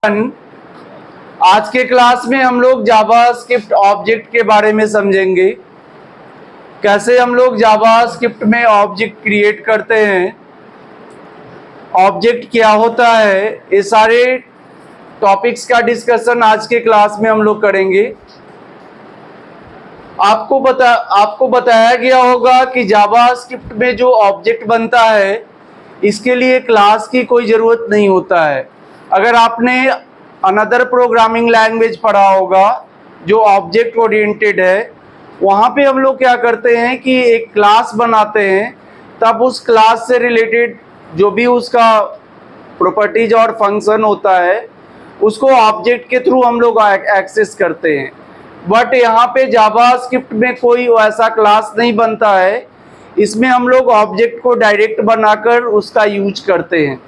आज के क्लास में हम लोग जावास्क्रिप्ट ऑब्जेक्ट के बारे में समझेंगे। कैसे हम लोग जावास्क्रिप्ट में ऑब्जेक्ट क्रिएट करते हैं, ऑब्जेक्ट क्या होता है, ये सारे टॉपिक्स का डिस्कशन आज के क्लास में हम लोग करेंगे। आपको बताया गया होगा कि जावास्क्रिप्ट में जो ऑब्जेक्ट बनता है इसके लिए क्लास की कोई ज़रूरत नहीं होता है। अगर आपने अनदर प्रोग्रामिंग लैंग्वेज पढ़ा होगा जो ऑब्जेक्ट ओरिएंटेड है, वहाँ पे हम लोग क्या करते हैं कि एक क्लास बनाते हैं, तब उस क्लास से रिलेटेड जो भी उसका प्रॉपर्टीज और फंक्शन होता है उसको ऑब्जेक्ट के थ्रू हम लोग एक्सेस करते हैं। बट यहाँ पे जावास्क्रिप्ट में कोई ऐसा क्लास नहीं बनता है, इसमें हम लोग ऑब्जेक्ट को डायरेक्ट बनाकर उसका यूज करते हैं।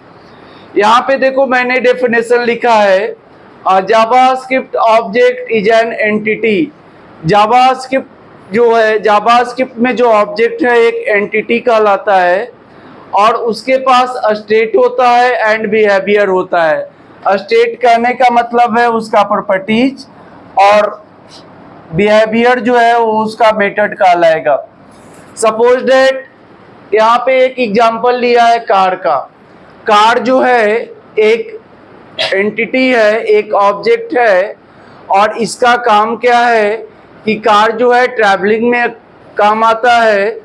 यहाँ पे देखो मैंने डेफिनेशन लिखा है, JavaScript object is an entity. JavaScript जो है, जावास्क्रिप्ट में जो ऑब्जेक्ट है एक एंटिटी कहलाता है और उसके पास स्टेट होता है एंड बिहेवियर होता है। स्टेट कहने का मतलब है उसका प्रॉपर्टीज और बिहेवियर जो है वो उसका मेथड कहलाएगा। सपोज दैट यहाँ पे एक एग्जांपल लिया है कार का। कार जो है एक एंटिटी है, एक ऑब्जेक्ट है और इसका काम क्या है कि कार जो है ट्रैवलिंग में काम आता है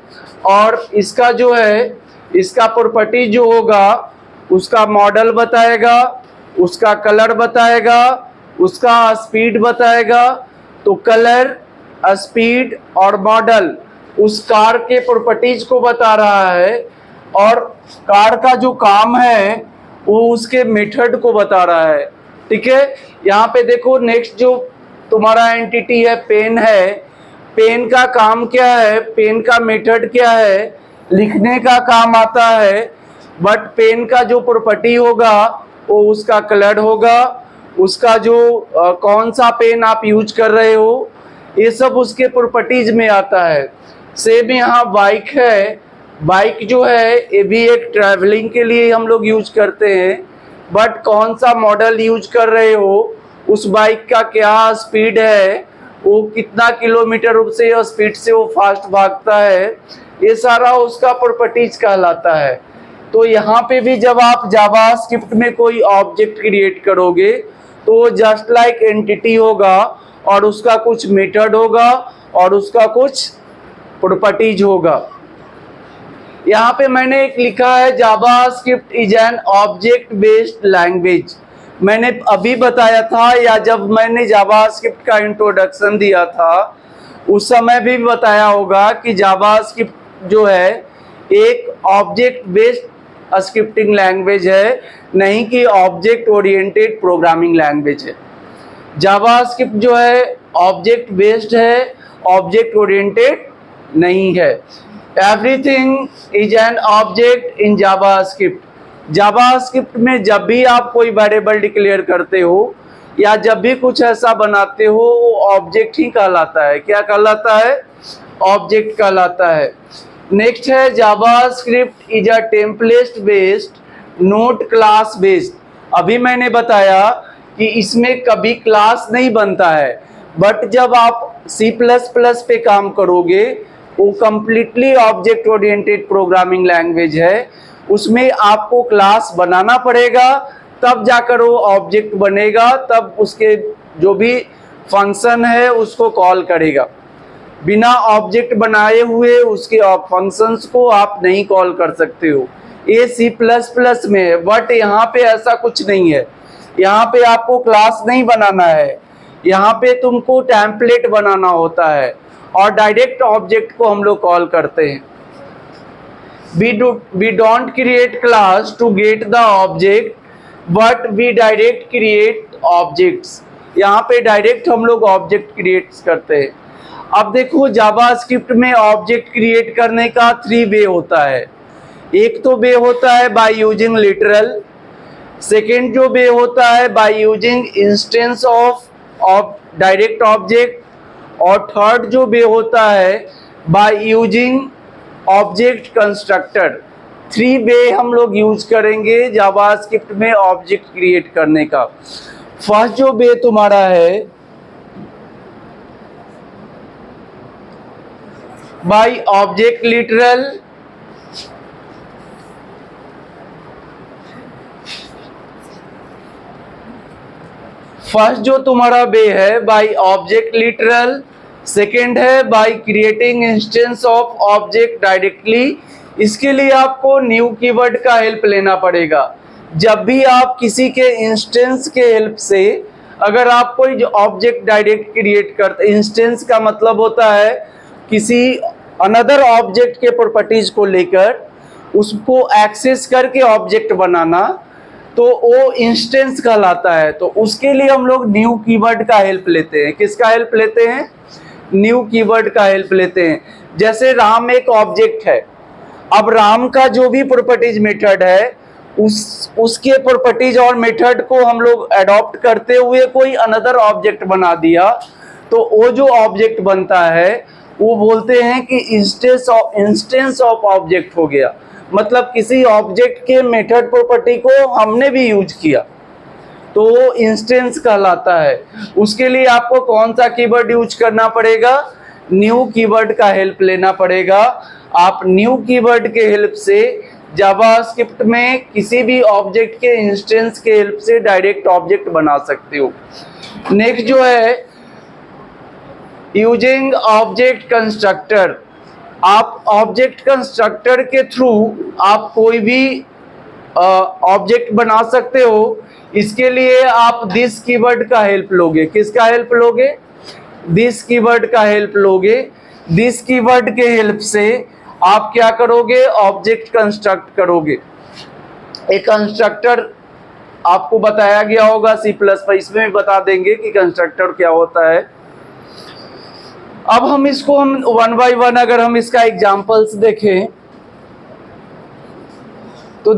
और इसका जो है इसका प्रॉपर्टी जो होगा उसका मॉडल बताएगा, उसका कलर बताएगा, उसका स्पीड बताएगा। तो कलर, स्पीड और मॉडल उस कार के प्रॉपर्टीज को बता रहा है और कार का जो काम है वो उसके मेथड को बता रहा है। ठीक है, यहाँ पे देखो नेक्स्ट जो तुम्हारा एंटिटी है पेन है। पेन का काम क्या है, पेन का मेथड क्या है, लिखने का काम आता है। बट पेन का जो प्रॉपर्टी होगा वो उसका कलर होगा, उसका जो कौन सा पेन आप यूज कर रहे हो ये सब उसके प्रॉपर्टीज में आता है। सेम यहाँ बाइक है। बाइक जो है ये भी एक ट्रैवलिंग के लिए हम लोग यूज करते हैं, बट कौन सा मॉडल यूज कर रहे हो, उस बाइक का क्या स्पीड है, वो कितना किलोमीटर से स्पीड से वो फास्ट भागता है, ये सारा उसका प्रॉपर्टीज कहलाता है। तो यहाँ पे भी जब आप जावास्क्रिप्ट में कोई ऑब्जेक्ट क्रिएट करोगे तो वो जस्ट लाइक एंटिटी होगा और उसका कुछ मेथड होगा और उसका कुछ प्रॉपर्टीज होगा। यहाँ पे मैंने एक लिखा है JavaScript is an object based language. मैंने अभी बताया था या जब मैंने जावास्क्रिप्ट का इंट्रोडक्शन दिया था उस समय भी बताया होगा कि जावास्क्रिप्ट जो है एक ऑब्जेक्ट बेस्ड स्क्रिप्टिंग लैंग्वेज है, नहीं कि ऑब्जेक्ट ओरिएंटेड प्रोग्रामिंग लैंग्वेज है। जावास्क्रिप्ट जो है ऑब्जेक्ट बेस्ड है, ऑब्जेक्ट ओरिएंटेड नहीं है। Everything is an object in JavaScript. JavaScript में जब भी आप कोई वेरिएबल डिक्लेयर करते हो या जब भी कुछ ऐसा बनाते हो वो ऑब्जेक्ट ही कहलाता है। क्या कहलाता है? ऑब्जेक्ट कहलाता है। नेक्स्ट है JavaScript is a template based note class based. अभी मैंने बताया कि इसमें कभी क्लास नहीं बनता है, बट जब आप C++ पे काम करोगे वो completely object oriented programming language है, उसमें आपको क्लास बनाना पड़ेगा तब जाकर वो ऑब्जेक्ट बनेगा, तब उसके जो भी फंक्शन है उसको कॉल करेगा। बिना ऑब्जेक्ट बनाए हुए उसके फंक्शंस को आप नहीं कॉल कर सकते हो। ये C++ में है, बट यहाँ पे ऐसा कुछ नहीं है। यहाँ पे आपको क्लास नहीं बनाना है, यहाँ पे तुमको टेम्पलेट बनाना होता है और डायरेक्ट ऑब्जेक्ट को हम लोग कॉल करते हैं। We don't create class to get the object, but we direct create objects। यहाँ पे डायरेक्ट हम लोग ऑब्जेक्ट क्रिएट करते हैं। अब देखो जावास्क्रिप्ट में ऑब्जेक्ट क्रिएट करने का 3 वे होता है। एक तो वे होता है बाय यूजिंग लिटरल, सेकेंड जो वे होता है by using instance of direct object, और थर्ड जो वे होता है बाय यूजिंग ऑब्जेक्ट कंस्ट्रक्टर। 3 वे हम लोग यूज करेंगे जावास्क्रिप्ट में ऑब्जेक्ट क्रिएट करने का। फर्स्ट जो बे तुम्हारा है बाय ऑब्जेक्ट लिटरल, फर्स्ट जो तुम्हारा बे है बाय ऑब्जेक्ट लिटरल, सेकेंड है by creating instance of object directly. इसके लिए आपको न्यू कीवर्ड का हेल्प लेना पड़ेगा। जब भी आप किसी के इंस्टेंस के हेल्प से अगर आप कोई जो ऑब्जेक्ट डायरेक्ट क्रिएट करते, इंस्टेंस का मतलब होता है किसी अनदर ऑब्जेक्ट के प्रॉपर्टीज को लेकर उसको एक्सेस करके ऑब्जेक्ट बनाना, तो वो इंस्टेंस कहलाता है। तो उसके लिए हम लोग न्यू कीवर्ड का हेल्प लेते हैं। किसका हेल्प लेते हैं? न्यू कीवर्ड का हेल्प लेते हैं। जैसे राम एक ऑब्जेक्ट है, अब राम का जो भी प्रॉपर्टीज मेथड है उसके प्रॉपर्टीज और मेथड को हम लोग अडॉप्ट करते हुए कोई अनदर ऑब्जेक्ट बना दिया, तो वो जो ऑब्जेक्ट बनता है वो बोलते हैं कि इंस्टेंस ऑफ ऑब्जेक्ट हो गया। मतलब किसी ऑब्जेक्ट के मेथड प्रॉपर्टी को हमने भी यूज किया तो वो इंस्टेंस कहलाता है। उसके लिए आपको कौन सा कीवर्ड यूज करना पड़ेगा? न्यू कीवर्ड का हेल्प लेना पड़ेगा। आप न्यू कीवर्ड के हेल्प से जावास्क्रिप्ट में किसी भी ऑब्जेक्ट के इंस्टेंस के हेल्प से डायरेक्ट ऑब्जेक्ट बना सकते हो। नेक्स्ट जो है यूजिंग ऑब्जेक्ट कंस्ट्रक्टर। आप ऑब्जेक्ट कंस्ट्रक्टर के थ्रू आप कोई भी ऑब्जेक्ट बना सकते हो। इसके लिए आप दिस कीवर्ड का हेल्प लोगे। किसका हेल्प लोगे? दिस कीवर्ड का हेल्प लोगे। दिस कीवर्ड के हेल्प से आप क्या करोगे? ऑब्जेक्ट कंस्ट्रक्ट करोगे। एक कंस्ट्रक्टर आपको बताया गया होगा C++, इसमें भी बता देंगे कि कंस्ट्रक्टर क्या होता है। अब हम इसको वन बाय वन अगर हम इसका एग्जांपल्स देखें तो